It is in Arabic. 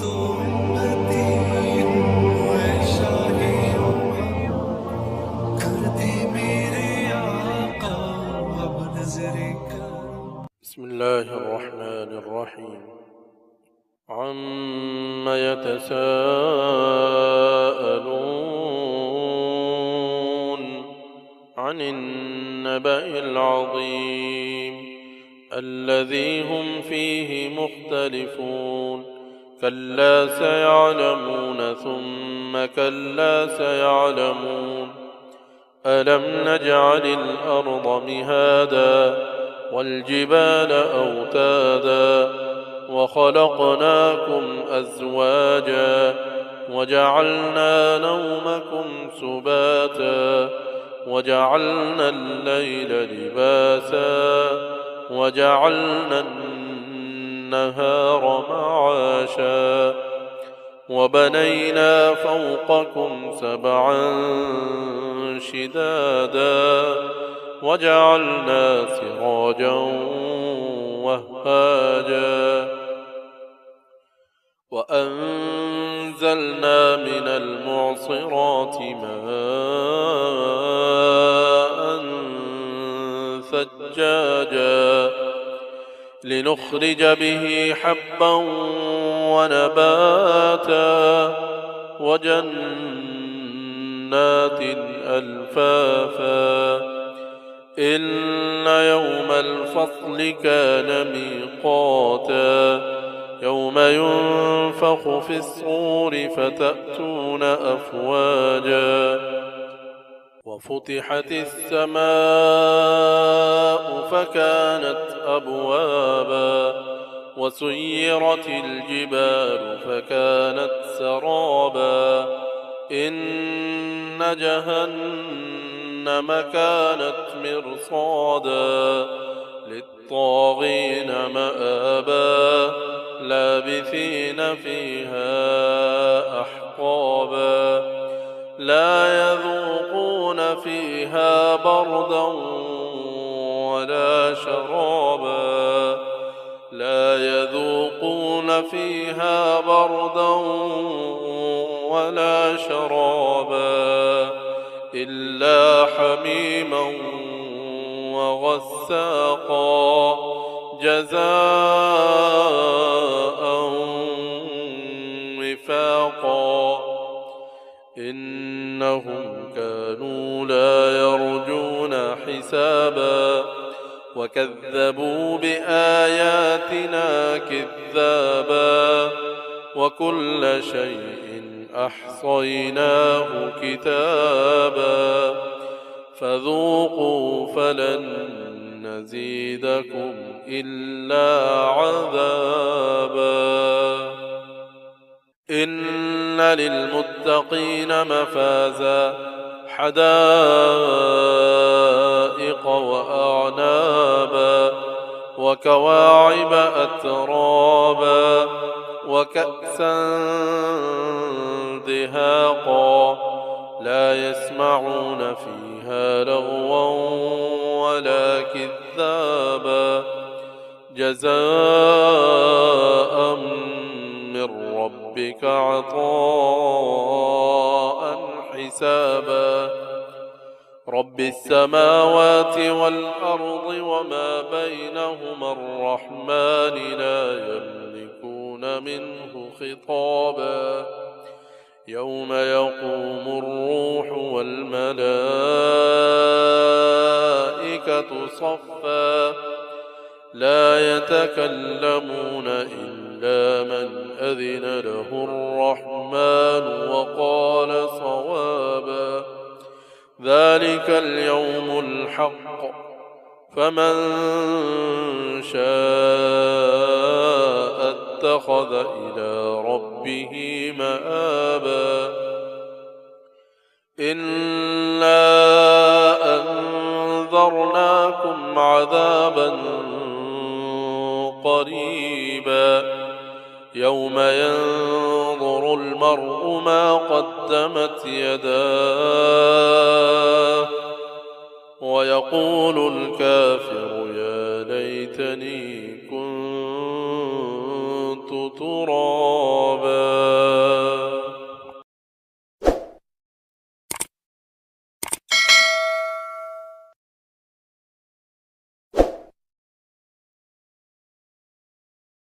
तो उम्मती हूँ ऐ शाहे उमर, कर दे मेरे आका अब नज़रे करम। بسم الله الرحمن الرحيم. عم يتساءلون عن النبأ العظيم الذي هم فيه مختلفون كلا سيعلمون ثم كلا سيعلمون ألم نجعل الأرض مهادا والجبال أوتادا وخلقناكم أزواجا وجعلنا نومكم سباتا وجعلنا الليل لباسا وجعلنا النهار معاشا وبنينا فوقكم سبعا شدادا وجعلنا سراجا وهاجا وأنزلنا من المعصرات ماء ثجاجا لنخرج به حبا ونباتا وجنات ألفافا إن يوم الفصل كان ميقاتا يوم ينفخ في الصور فتأتون أفواجا وفتحت السماء فكانت أبوابا وسيرت الجبال فكانت سرابا إن جهنم كانت مرصادا للطاغين مآبا لابثين فيها أحقابا لا يذوقون فيها بردا ولا شرابا لا يذوقون فيها بردا ولا شرابا إلا حميما وغساقا جزاء وفاقا إنهم كانوا لا يرجون حسابا وكذبوا بآياتنا كذابا وكل شيء أحصيناه كتابا فذوقوا فلن نزيدكم إلا عذابا إن للمتقين مفازا حدائق وأعنابا وكواعب أترابا وكأسا دهاقا لا يسمعون فيها لغوا ولا كذابا جزاء من ربك عطاء حسابا رب السماوات والأرض وما بينهما الرحمن لا يملكون منه خطابا يوم يقوم الروح والملائكة صفا لا يتكلمون إلا من أذن له الرحمن وقال صوابا ذلك اليوم الحق فمن شاء اتخذ إلى ربه مآبا إنا أنذرناكم عذابا قريبا يوم ينظر المرء ما قدمت يداه ويقول الكافر يا ليتني كنت ترابا